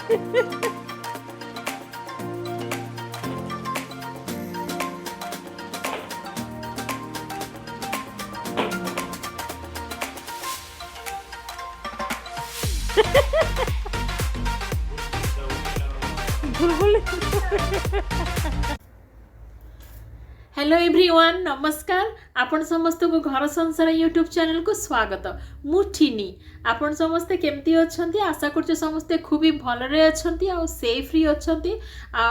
Hello everyone, नमस्कार। आपण समस्त को घर संसार यूट्यूब चैनल को स्वागत। मुठिनी आपण समस्ते केमती अछंती? आशा करछे समस्ते खूब भलरे अछंती आ सेफली अछंती आ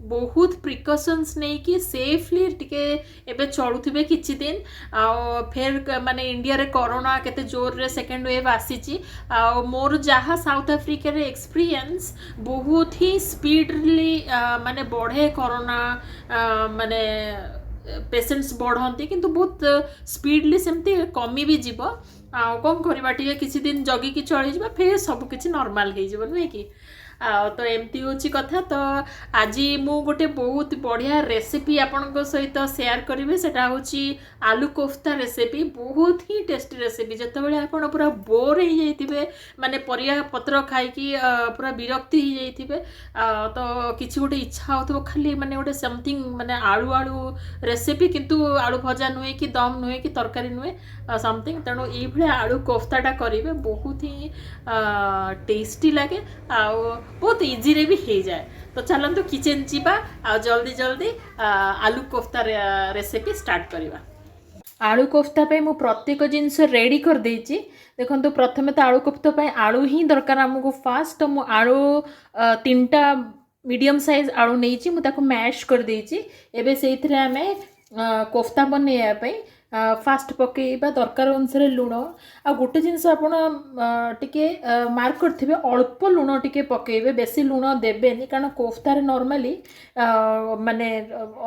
बहुत प्रिकॉशंस नै कि सेफली टिके एबे चलुथिबे किछि दिन। आ फिर माने इंडिया रे कोरोना केते जोर रे सेकंड वेव आसीची आ मोर जहा साउथ अफ्रीका रे एक्सपीरियंस बहुत ही स्पीडली माने बढ़े कोरोना माने पेसेंट्स बढ़ती किंतु बहुत स्पीडली सेमती कमी भी जीव आ कौन करवा किसी दिन जगिकी चली फिर सब किसी नॉर्मल हो नुहे कि तो एमती हूँ कथा। तो आज मु गोटे बहुत बढ़िया रेसिपी आपण सहित शेयर करेंगे। सेटा हूँ आलू कोफ्ता रेसिपी, बहुत ही टेस्टी रेसिपी। जिते आप पूरा बोर हो जाइए माने परिया पत्र खाई पूरा विरक्ति हो जाइए तो किसी गोटे इच्छा हो खाली माने गोटे समथिंग माने आलू आलू रेसिपी किंतु आलू भजा नुहे कि दम नुहे कि तरकारी नुहे समथिंग। तेणु ये आलू कोफ्ताटा करेंगे, बहुत ही टेस्टी लगे आ बहुत इजी रे भी हो जाए। तो चलते किचन जीवा आ जल्दी जल्दी आलू कोफ्ता रेसिपी स्टार्ट करवा। आलू कोफ्ता पे मु प्रत्येक जिनस रेडी कर देछि। देखो प्रथमे तो आलू कोफ्ता पे आलू ही दरकार आमको फास्ट। तो मु आलू 3टा मीडियम साइज आलू नहीं मुझे मैश कर देछि। एबे सेइथरे आमे कोफ्ता बनैया पे फास्ट पकेबा दरकार अनुसार लुण आ गोटे जिनस आपण टिके मार्क करथिबे अल्प लुण टिके पकेबे, बेसी लुण देबेनी कारण कोफ्तार नॉर्मली माने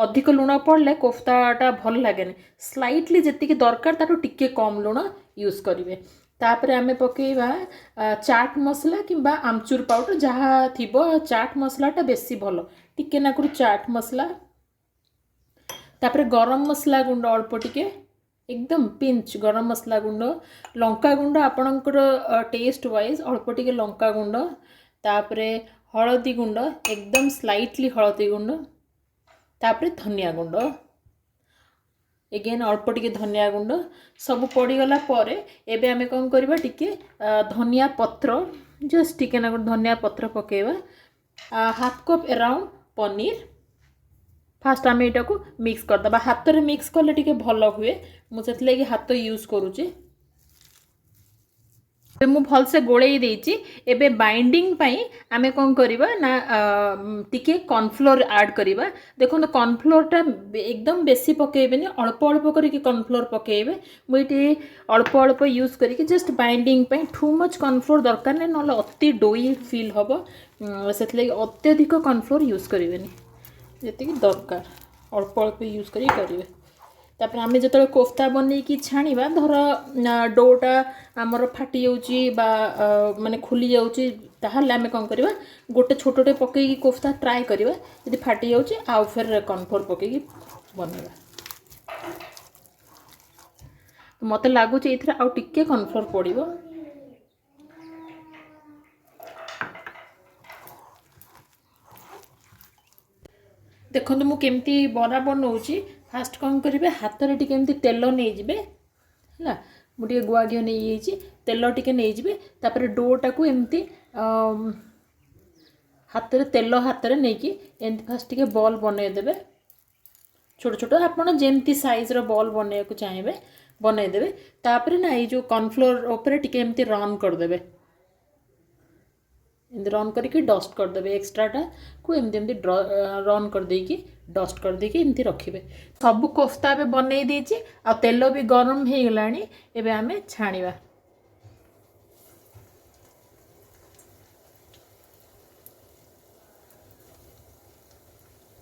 अधिक लुण पड़ले कोफ्ताटा भल लागेनी। स्लाइटली जेतिकी दरकार ताटू टिके कम लुण यूज करिवे। तापरे आमे पकेबा चाट मसला किंबा आमचूर पाउडर जहाँ थिबो। चाट मसलाटा बेसी भल, टिके नाकुर चाट मसला, तापरे गरम मसला गुंड अल्प टिके एकदम पिंच गरम मसला गुंड, लंका गुंड आपणकर टेस्ट वाइज अल्प टिके लंका गुंड, तापरे हळदी गुंड एकदम स्लाइटली हळदी गुंड, तापरे धनिया गुंड एगेन अल्प टिके धनिया गुंड सब पड़ीगला परे एबे आमे कौन करबा टिके धनिया पत्र जस्ट टिके ना धनिया पत्र पकेबा। Half cup around paneer fast आम यहाँ को मिक्स करदे। हाथ में मिक्स कले टिके भल हुए, मुझे हाथ यूज करुचे। मु भल से गोलई देछि। एबे बाइंडिंग पाई आमे कौन करिबा ना टिके कॉर्नफ्लोर ऐड करिबा। देखो तो कॉर्नफ्लोरटा एकदम बेसी पकेबेनी, अल्प अल्प करके कॉर्नफ्लोर पकेबे। मुझे अल्प अल्प यूज करके जस्ट बाइंडिंग पाई, टू मच कॉर्नफ्लोर दरकार नहीं ना अति डोई फील हम से अत्यधिक कॉर्नफ्लोर यूज करेंगे, जी दरकार अल्प अल्प यूज करेंगे। तापर आमे जो कोफ्ता बनई छाणीबा धर डोटा आमर फाटी जाउची बा माने खुली जाउची ताहले आमे कौन करबा गोटे छोटोटे पकई कोफ्ता ट्राए करबा। यदि फाटी जाउची आउ फिर कॉर्नफ्लोर पकई बनैबा। मते लागुची एथरा आउ टिके कॉर्नफ्लोर पड़िबो। देखो मु केमती बरा बनाऊँगी। फास्ट कौन करेंगे हाथ में टी तेल नहीं जाए है, मुझे गुआ घी नहीं तेल टी नहीं तापर डोटा को एमती हाथ में तेल हाथ में नहीं एमती फास्ट टी बॉल बनईदे। छोट छोट आपड़ जमती साइज बॉल बनवा को चाहिए बनईदे। तापर ना ये जो कॉर्नफ्लोर उपर टी एमती रन करदे, रन करके डस्ट करदे। एक्सट्राटा को एमती एमती रन कर देकी डस्ट कर देकी एमती रखिबे। सब कोफ्ता बे बनई देछि आ तेल भी गरम हो गलानी। एबे आमे छाणीबा।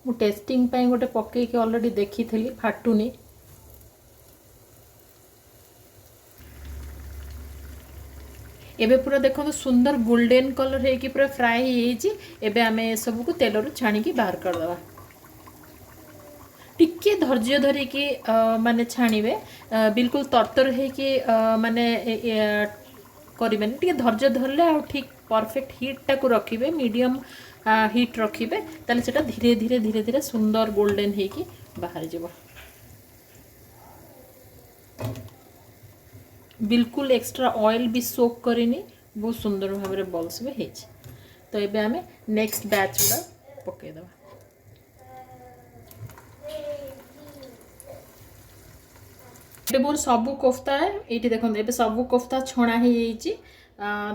मु टेस्टिंग पाई गोटे पकई के ऑलरेडी देखी थी, फाटुनी। एबे पूरा देखो तो सुंदर गोल्डन कलर है कि पूरा फ्राई हो। एबे आमे सब को तेल रू छाणी की बाहर कर दवा। टिके धैर्य धरिकी माने छाणीबे, बिल्कुल तरतर है कि माने करेंगे। टिके धैर्य धरले आ ठीक परफेक्ट हीटा को रखिए मीडियम हीट रखिए ताले सेटा धीरे धीरे धीरे धीरे सुंदर गोल्डन होगी बाहर जीव बिल्कुल एक्स्ट्रा ऑयल भी सोक करनी बहुत सुंदर भाव में बल्स भी है। तो ये आम नेक्स्ट बैच गुड़ा पकईदे मोर सबू कोफ्ता है ये देखो ये सबू कोफ्ता छणा हो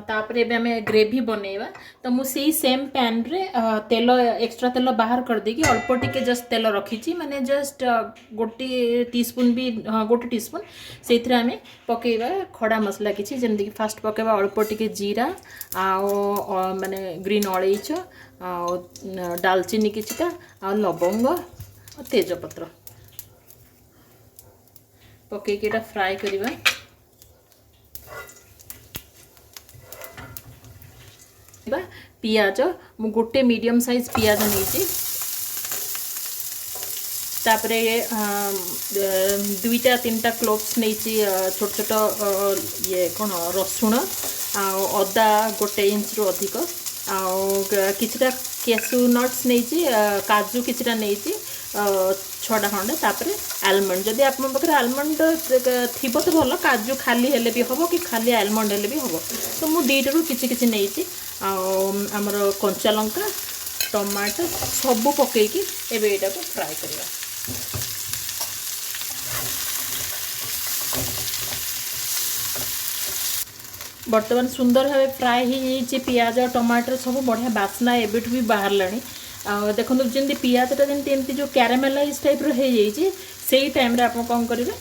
तापर एबे हमें ग्रेवी बनैबा तो मुझे सेम पैन रे तेल एक्स्ट्रा तेल बाहर कर देकी अल्प टिके जस्ट तेल रखी माने जस्ट गोटे टीस्पून भी गोटे टीस्पून से आम पकईबा खड़ा मसला किसी जमीक फास्ट पकईबा अल्प टिके जीरा आ माने ग्रीन अलैच आ डालचीनी किछिटा आ लवंग तेजपत्र पकईकी एटा फ्राए करवा पियाज मु गोटे मीडियम साइज पियाज नहीं तापरे दुईटा तीनटा क्लोव्स नहीं छोट छोट ये कौन रसुण आदा गोटे इंच रु अधिक किछटा कैसू नट्स नहीं काजू किछटा नहीं छटा खंडे तापर आलमंड जदि आप पाखे आलमंड थी तो भल काजू खाली हेले भी हम कि खाली आलमंड हेले भी हम तो मुझे दुईटू किसी किसी नहीं आमर कंचा लंका टमाटो सबू पकईकी एबे एटा को फ्राए करवा बर्तमान सुंदर भाव फ्राए हो पियाज टमाटर सब बढ़िया बास्ना एबेठू भी बाहर लानी देखो जमी पियाजटा जमी जो कैरामेलाइज टाइप रही से टाइम आप कौन करेंगे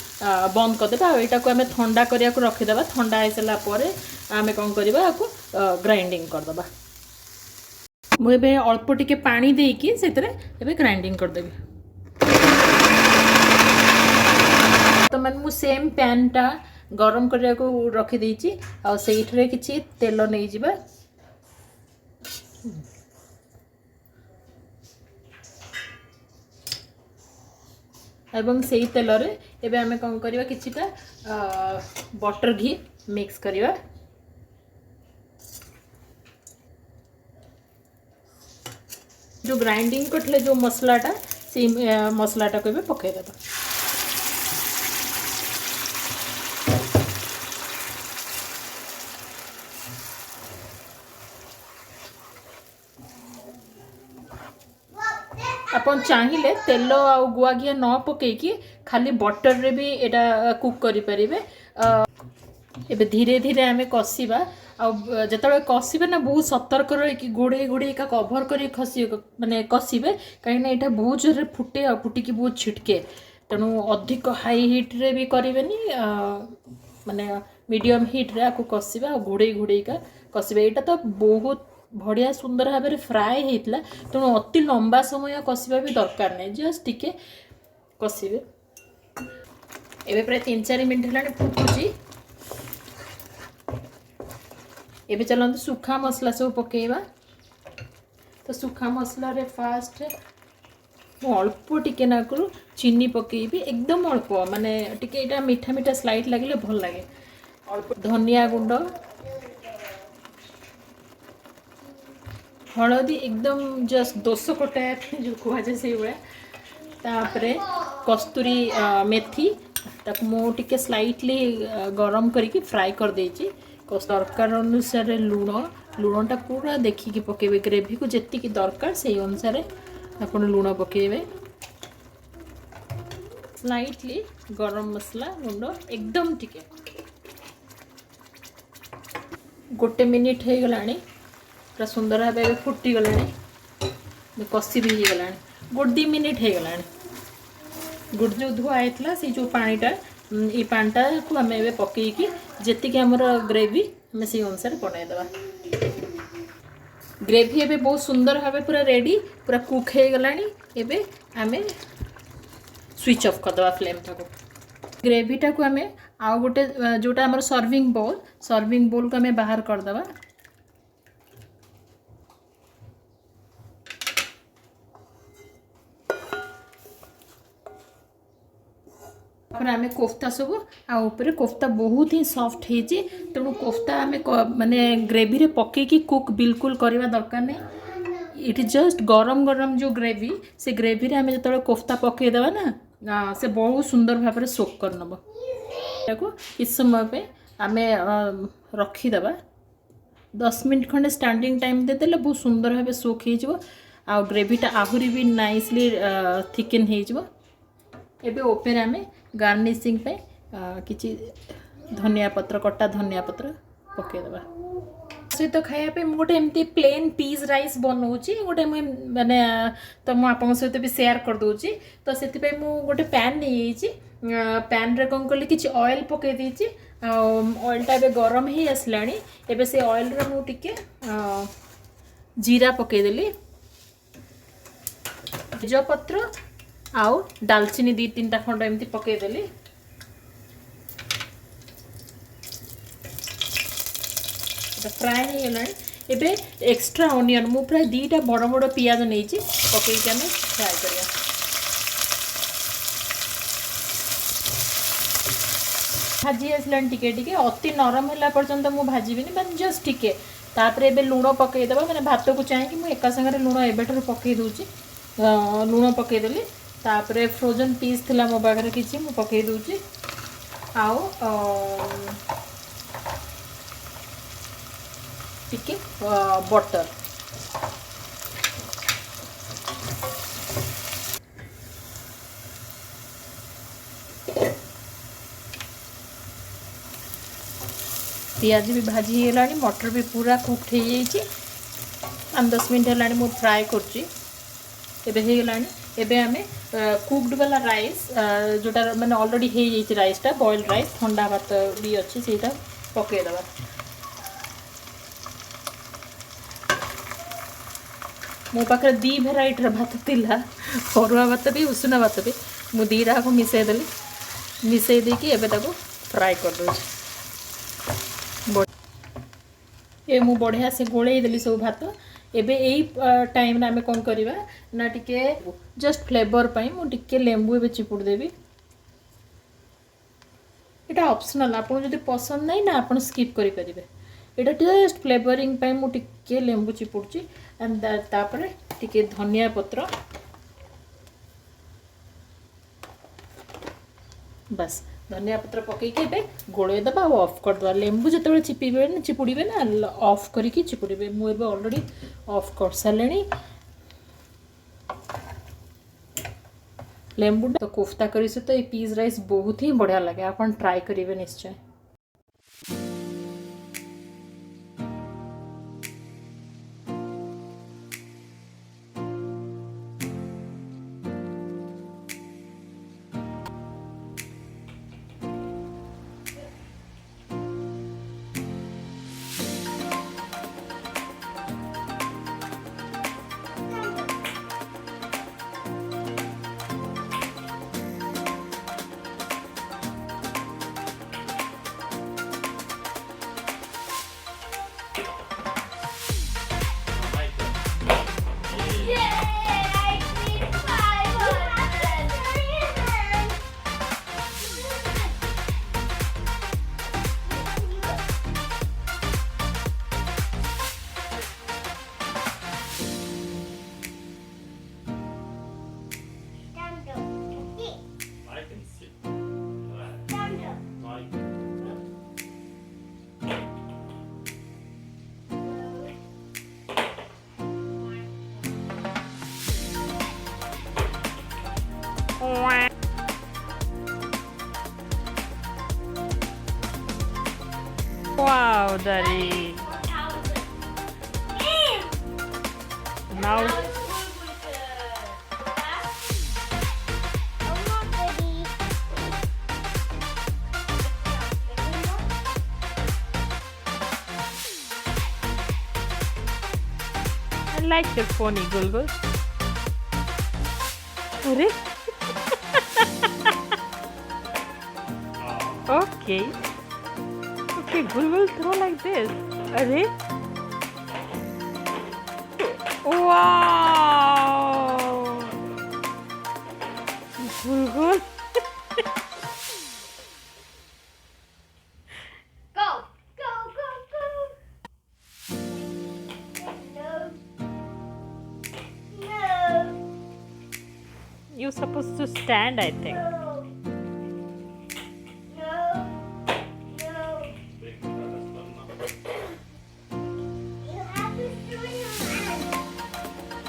बंद करदे आईटा को आम ठंडा करने को रखीदे ठंडा हो सारापर आम कौन करवा ग्राइंडिंग करदे मुझे अल्प टिके पानी देकी से ग्राइंडिंग करदेवी तो मैं मु सेम पैन टा गरम करने को रखीदे आईठे किसी तेल नहीं जावा एवं से ही तेल रे एबे हमें कौन करवा किछिटा बटर घी मिक्स करवा जो ग्राइंडिंग करले जो मसलाटा से मसलाटा को पकई देबा अपन चाहिए तेल आ गुआ घी न पकईकी खाली बटर रे भी एटा कुक करि परिबे एबे धीरे धीरे आम कषा आते कषे ना बहुत सतर्क रही गोड़े गोड़े का कभर कर माने कषे कहीं यहाँ बहुत जोर फुटे आ फुटिकी बहुत छिटके तेणु अधिक हाई हिट रे भी करेनि माने मीडियम हिट रे आपको कषा घोड़े घोड़े का कषे यहाँ तो बहुत बढ़िया सुंदर भाव में फ्राए होता तेणु अति लंबा समय कषा भी दरकार नहीं जस्ट टिके कषे एवं प्राय 3-4 मिनट है फुटुची एबे चलते सुखा मसला सब पकेवा तो सुखा मसला रे फास्ट अल्प टिके नाकरू चीनी पकेबी एकदम अल्प माने टिके एटा मीठा मीठा स्लाइड लगे भल लगे अल्प धनिया गुंड हलदी एकदम जस्ट 200 कोटा जो कहुए से भाया तापरे कस्तूरी मेथी ताक मु टिके स्लाइटली गरम करके फ्राए कर देची दरकार अनुसार लुण लुणटा पूरा देखिकी पकेबे ग्रेवी को जेतिकी दरकार से अनुसार आप लुण पकेबे स्लाइटली गरम मसला गुंड एकदम टिके गोटे मिनिट हो गलानी पूरा सुंदर भाव फुटी गलानी कषी भी हो गलानी गोटे 2 मिनिट हो गलानी गुड़ जो धुआ होता से जो पानीटा ये पानीटा को आम ए पकईकी जी आमर ग्रेवी आम से अनुसार बनईदे ग्रेवी एबे बहुत सुंदर भाव पूरा रेडी पूरा कुक हो गलानी एबे आम स्विच ऑफ करदे फ्लेम टाको ग्रेवीटा को आम आउ गोटे जोटा आमर सर्विंग बोल को आम बाहर करदे फिर आम कोफ्ता सब आउे कोफ्ता बहुत ही सॉफ्ट होती तेणु कोफ्ता आम माने ग्रेवी रे पकईकी कुक बिल्कुल करवा दरकार नहीं। इट जस्ट गरम गरम जो ग्रेवी से ग्रेवी रे आम जो कोफ्ता पकईदेवा ना से बहुत सुंदर भाव में सोक कर नब किस समय पे आम रखीदे 10 मिनट खंडे स्टैंडिंग टाइम देदेले बहुत सुंदर भाव सोक हो ग्रेवीटा आहरी भी नाइसली थिकेन हो। एबे ओपेन आम गार्निशिंग पे किसी धनिया पत्र कटा धनिया पत्र पकईदेवा सहित खायापे गोटे एमती प्लेन पीस राइस बनाऊँगी गोटे माने तो मुझे आप सहित भी शेयर कर दूँगी। तो से गोटे पैन नहीं पैन रे कौन कली कि ऑयल पकई देती ऑयलटा ए गरम ही आसला एबे से ऑयल रे मु टिके जीरा पकईदेली तेजपत्र आउ डालचीनी 2-3टा खंड एमती पकईदेली फ्राए हो गला एबे एक्स्ट्रा ऑनियन मु प्राय 2टा बड़ बड़ पियाज नहीं पकईकि आम फ्राए करिया भाजी आसला टिके टिके अति नरम है पर्यंत मु भाजबी मैंने जस्ट टिके तापर एबे लुण पकईदेवा मैंने भात को चाहिए मुझे एका सागर लुण एबेठार पकई दूची लुण पकईदेली तापर फ्रोजन पीस थिला मो पाखे किसी मु पकई दूची आउ टिके बटर पियाज भी भाजी है मटर भी पूरा कुक्ड हो जाइए 5-10 मिनट है मु फ्राए करची एबे हो गला एबे आमे कुक्ड वाला राइस जोटा माने ऑलरेडी हो जाइए राइसटा बॉइल राइस ठंडा भात भी अच्छी से पकईदेवा मो पाखे 2 भेराइटर भात थिला अरुआ भात भी उषुना भात भी मु 2टा को मिसईदेली मिसई देकी एबे ताको फ्राए कर दो ये मु बढ़िया से गोले देली सब भात एबे यही टाइम आम कौन करवा ना टिके जस्ट फ्लेवर पाई मु टिके लेंबू एबे चिपुड़ देवी एटा ऑप्शनल आपन जदि पसंद नहीं ना आपन स्किप करि परिबे एटा जस्ट फ्लेवरिंग पाई मु टिके लेंबू चिपुड़ची एंड तापर टिके धनिया पत्र बस धनिया पत्र पकईके गोड़ेदबा और ऑफ करदे लेंबू जो चिपे चिपुड़े ना ऑफ करके चिपुड़े मुझे ऑलरेडी ऑफ कर सारे लेंबू तो कोफ्ता करी सहित ये पीस राइस बहुत ही बढ़िया लगे आप ट्राई करेंगे निश्चय। Wow, Daddy. Now. I like your phone, Gulgul. Are? Okay. Okay, Gulgul, throw like this. Are? Wow! Gulgul. You supposed to stand, I think.